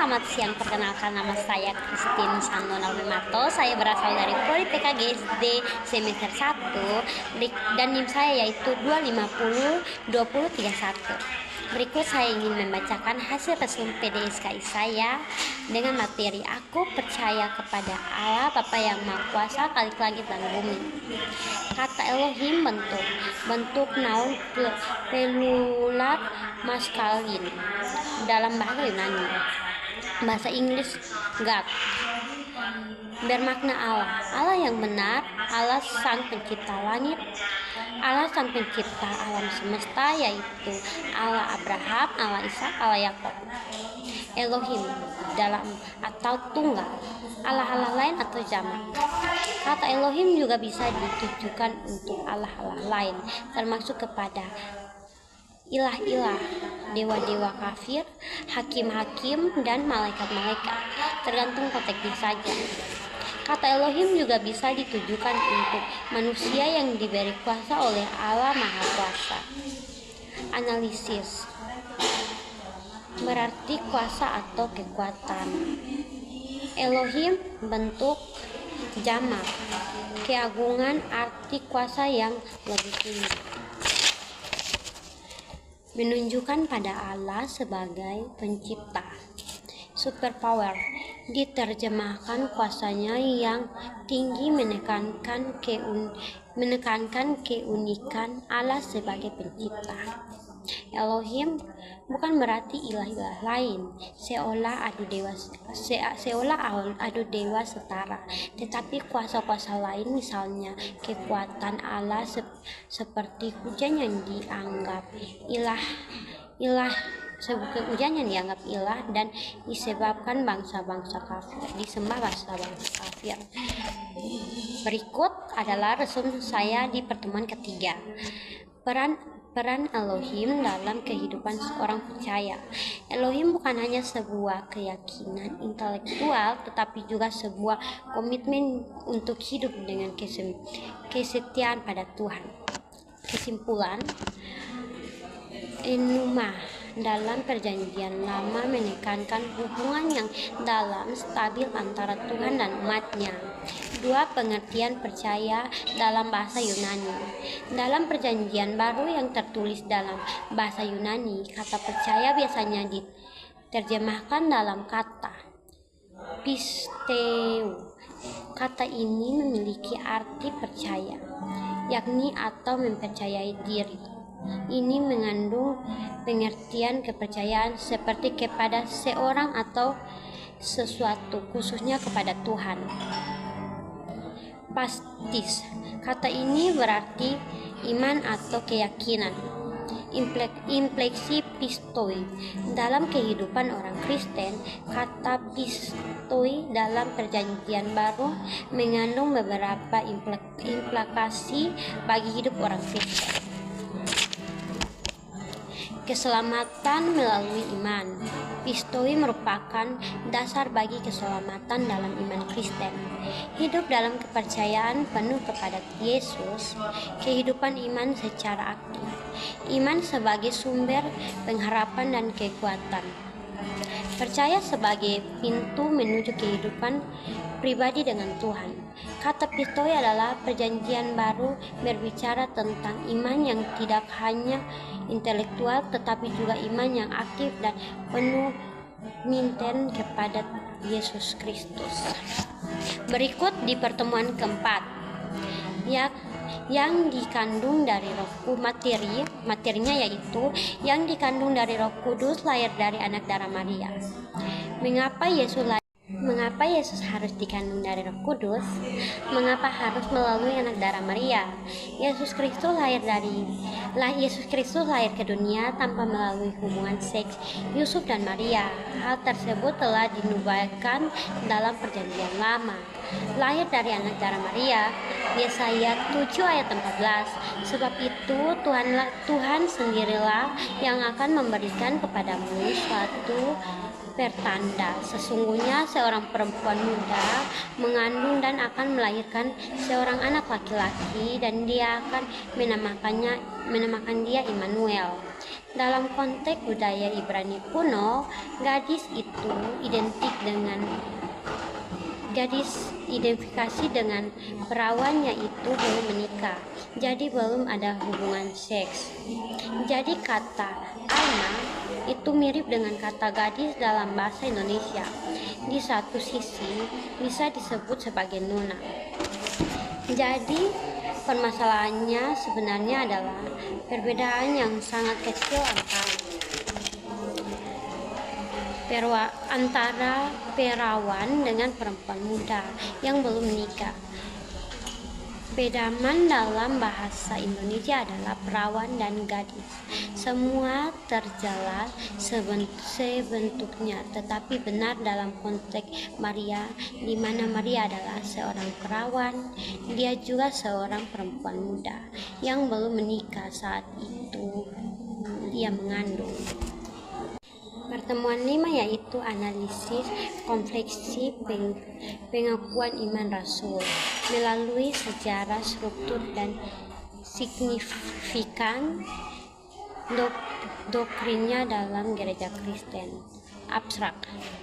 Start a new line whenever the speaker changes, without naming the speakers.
selamat siang. Perkenalkan, nama saya Christine Sandona Memato. Saya berasal dari Prodi PKG SD semester 1 dan NIM saya yaitu 2502031. Berikut saya ingin membacakan hasil resum PDSKI saya dengan materi Aku percaya kepada Allah Bapa yang Maha Kuasa, Khalik langit dan bumi. Kata Elohim bentuk noun plural maskulin dalam bahasa Yunani. Bahasa Inggris God bermakna Allah yang benar, Allah sang pencipta langit, Allah sang pencipta alam semesta, yaitu Allah Abraham, Allah Ishak, Allah Yakub. Elohim dalam atau tunggal, Allah-Allah lain atau jamak. Kata Elohim juga bisa ditujukan untuk Allah-Allah lain, termasuk kepada ilah-ilah, dewa-dewa kafir, hakim-hakim, dan malaikat-malaikat, tergantung konteksnya saja. Kata Elohim juga bisa ditujukan untuk manusia yang diberi kuasa oleh Allah Maha Kuasa. Analisis berarti kuasa atau kekuatan. Elohim bentuk jamak, keagungan, arti kuasa yang lebih tinggi, menunjukkan pada Allah sebagai pencipta. Superpower diterjemahkan kuasanya yang tinggi, menekankan keunikan Allah sebagai pencipta. Elohim bukan berarti ilah-ilah lain seolah adu dewa setara, tetapi kuasa-kuasa lain, misalnya kekuatan Allah seperti hujan yang dianggap ilah dan disembah bangsa-bangsa kafir. Berikut adalah resum saya di pertemuan ketiga. Peran Elohim dalam kehidupan seorang percaya. Elohim bukan hanya sebuah keyakinan intelektual, tetapi juga sebuah komitmen untuk hidup dengan kesetiaan pada Tuhan. Kesimpulan, Enuma dalam Perjanjian Lama menekankan hubungan yang dalam, stabil antara Tuhan dan umatnya. 2. Pengertian percaya dalam bahasa Yunani. Dalam Perjanjian Baru yang tertulis dalam bahasa Yunani, kata percaya biasanya diterjemahkan dalam kata pisteu. Kata ini memiliki arti percaya, yakni atau mempercayai diri. Ini mengandung pengertian kepercayaan seperti kepada seorang atau sesuatu, khususnya kepada Tuhan. Pastis, kata ini berarti iman atau keyakinan. Infleksi pistoi. Dalam kehidupan orang Kristen, kata pistoi dalam Perjanjian Baru mengandung beberapa implikasi bagi hidup orang Kristen. Keselamatan melalui iman. Pistoi merupakan dasar bagi keselamatan dalam iman Kristen. Hidup dalam kepercayaan penuh kepada Yesus, kehidupan iman secara aktif. Iman sebagai sumber pengharapan dan kekuatan. Percaya sebagai pintu menuju kehidupan pribadi dengan Tuhan. Kata pistoi adalah Perjanjian Baru berbicara tentang iman yang tidak hanya intelektual, tetapi juga iman yang aktif dan penuh minten kepada Yesus Kristus. Berikut di pertemuan keempat yang dikandung dari Roh materinya yaitu yang dikandung dari Roh Kudus, lahir dari anak darah Maria. Mengapa Yesus harus dikandung dari Roh Kudus? Mengapa harus melalui anak darah Maria? Yesus Kristus lahir ke dunia tanpa melalui hubungan seks Yusuf dan Maria. Hal tersebut telah dinubuatkan dalam Perjanjian Lama. Lahir dari anak darah Maria, Yesaya 7 ayat 14. Sebab itu Tuhan sendirilah yang akan memberikan kepadamu suatu pertanda. Sesungguhnya seorang perempuan muda mengandung dan akan melahirkan seorang anak laki-laki, dan dia akan menamakan dia Immanuel. Dalam konteks budaya Ibrani kuno, gadis identifikasi dengan perawan, yaitu belum menikah, jadi belum ada hubungan seks. Jadi kata alma itu mirip dengan kata gadis dalam bahasa Indonesia. Di satu sisi bisa disebut sebagai nona. Jadi permasalahannya sebenarnya adalah perbedaan yang sangat kecil antara perawan dengan perempuan muda yang belum menikah. Pedaman dalam bahasa Indonesia adalah perawan dan gadis. Semua terjala sebentuknya, tetapi benar dalam konteks Maria, di mana Maria adalah seorang perawan. Dia juga seorang perempuan muda yang belum menikah saat itu ia mengandung. Pertemuan 5 yaitu analisis komprehensif pengakuan iman Rasul melalui sejarah, struktur, dan signifikan doktrinnya dalam gereja Kristen. Abstrak.